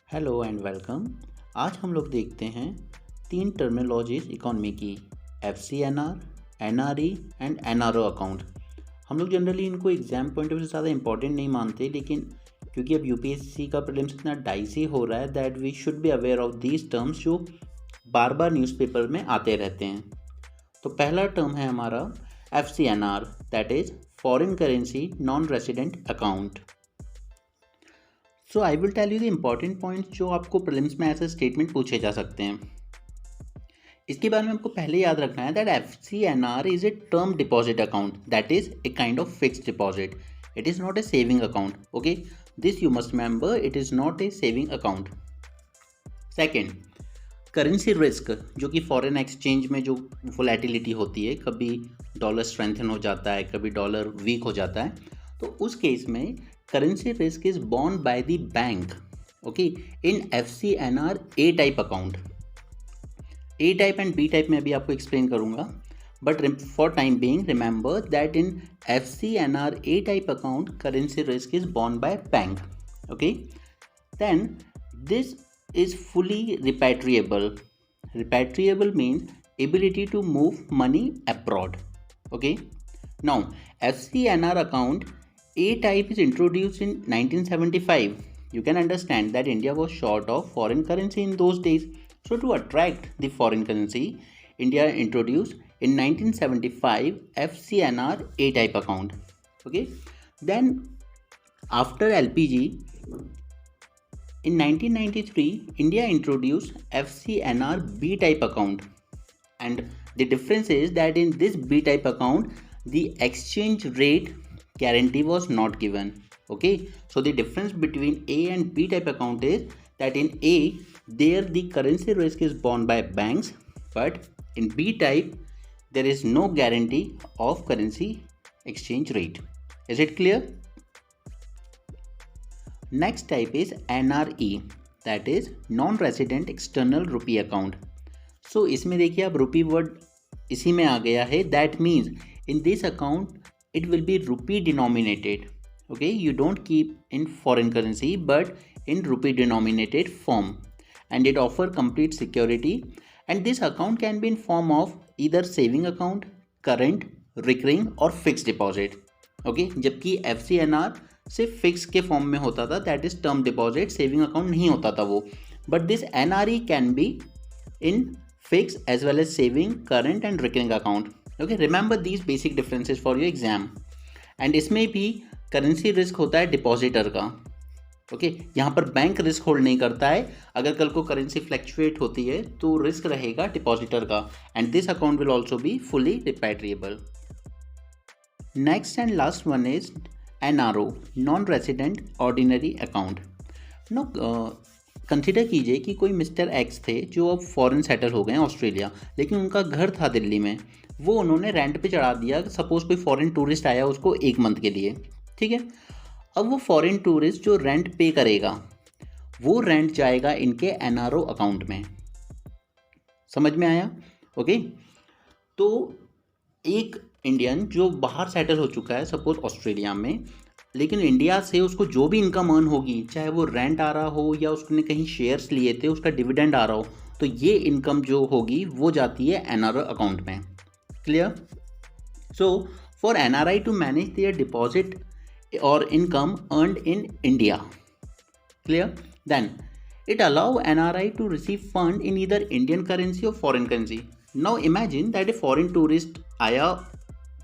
Hello and welcome. आज हम लोग देखते हैं तीन टर्मिनोलॉजीज इकोनॉमी की, FCNR, NRE and NRO account. हम लोग जनरली इनको एग्जाम पॉइंट ऑफ व्यू से ज़्यादा इंपॉर्टेंट नहीं मानते, लेकिन क्योंकि अब यूपीएससी का प्रीलिम्स इतना डाइसी हो रहा है that we should be aware of these terms जो बार बार न्यूज़पेपर में आते रहते हैं। तो पहला टर्म है हमारा FCNR, that is foreign currency non resident account. So I will tell you the important points जो आपको प्रीलिम्स में ऐसे स्टेटमेंट पूछे जा सकते हैं। इसके बारे में आपको पहले याद रखना है that FCNR is a term deposit account, that is a kind of fixed deposit. It is not a saving account. Okay, this you must remember, it is not a saving account. Second, currency risk, जो कि foreign exchange में जो volatility होती है, कभी dollar strengthen हो जाता है, कभी डॉलर वीक हो जाता है, तो उस केस में currency risk is borne by the bank, okay, in FCNR A type account. A type and B type में भी आपको explain करूँगा, but for time being remember that in FCNR A type account currency risk is borne by bank. Okay, then this is fully repatriable. Repatriable means ability to move money abroad. Okay, now FCNR account A type is introduced in 1975. You can understand that India was short of foreign currency in those days. So to attract the foreign currency, India introduced in 1975 FCNR A type account. Okay. Then after LPG, in 1993, India introduced FCNR B type account. And the difference is that in this B type account, the exchange rate guarantee was not given. Okay, so the difference between A and B type account is that in A there the currency risk is borne by banks, but in B type there is no guarantee of currency exchange rate. Is it clear? Next type is NRE, that is non-resident external rupee account. So इसमें देखिए आप rupee word इसी में आ गया है. That means in this account it will be rupee denominated. Okay, you don't keep in foreign currency but in rupee denominated form, and it offer complete security, and this account can be in form of either saving account, current, recurring और fixed deposit. Okay, जबकि FCNR सिर्फ fix के form में होता था, that is term deposit, saving account नहीं होता था वो. But this NRE can be in fix as well as saving, current and recurring account. Okay, remember these basic differences for your exam. And इसमें भी currency risk होता है depositor का. Okay, यहाँ पर बैंक रिस्क होल्ड नहीं करता है. अगर कल को करेंसी फ्लैक्चुएट होती है तो रिस्क रहेगा डिपॉजिटर का, and this account will also be fully repatriable. Next and last one is NRO, non resident ordinary account. No, consider कीजिए कि कोई मिस्टर एक्स थे जो अब फॉरेन सेटल हो गए हैं ऑस्ट्रेलिया, लेकिन उनका घर था दिल्ली में, वो उन्होंने रेंट पे चढ़ा दिया. सपोज कोई फॉरेन टूरिस्ट आया उसको 1 मंथ के लिए, ठीक है. अब वो फॉरेन टूरिस्ट जो रेंट पे करेगा वो रेंट जाएगा इनके NRO अकाउंट में. समझ में आया? ओके, तो एक इंडियन जो बाहर सेटल हो चुका है सपोज ऑस्ट्रेलिया में, लेकिन इंडिया से उसको जो भी इनकम अर्न होगी, चाहे वो रेंट आ रहा हो या उसने कहीं शेयर्स लिए थे उसका डिविडेंड आ रहा हो, तो ये इनकम जो होगी वो जाती है NRO अकाउंट में. Clear? So for NRI to manage their deposit और income earned in India. Clear? Then it allow NRI to receive fund in either Indian currency or foreign currency. Now imagine that a foreign tourist आया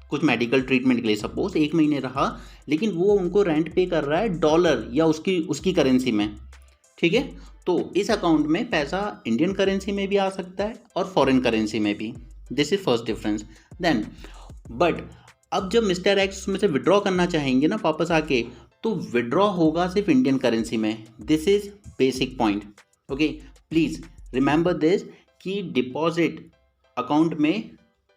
कुछ medical treatment के लिए, suppose 1 महीने रहा, लेकिन वो उनको रेंट पे कर रहा है डॉलर या उसकी करेंसी में, ठीक है. तो इस अकाउंट में पैसा इंडियन करेंसी में भी आ सकता है और फॉरेन करेंसी में भी. This is first difference. Then but अब जब मिस्टर एक्स उसमें से विड्रॉ करना चाहेंगे ना वापस आके, तो विड्रॉ होगा सिर्फ इंडियन करेंसी में. This is basic point. Okay, please remember this कि डिपॉजिट अकाउंट में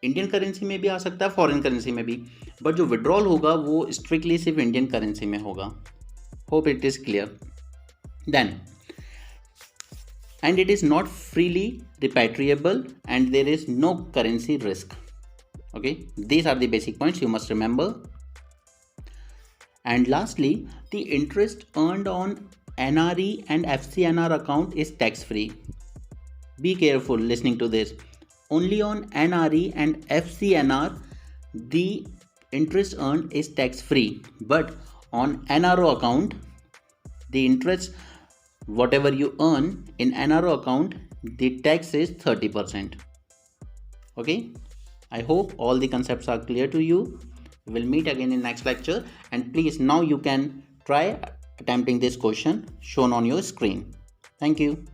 इंडियन करेंसी में भी आ सकता है, फॉरेन करेंसी में भी, बट जो विड्रॉल होगा वो स्ट्रिक्टली सिर्फ इंडियन करेंसी में होगा. Hope it is clear. Then and it is not freely repatriable and there is no currency risk. Okay, these are the basic points you must remember. And lastly, the interest earned on NRE and FCNR account is tax free. Be careful listening to this. Only on NRE and FCNR the interest earned is tax free, but on NRO account the interest whatever you earn in NRO account the tax is 30%. Okay, I hope all the concepts are clear to you. We will meet again in next lecture, and please now you can try attempting this question shown on your screen. Thank you.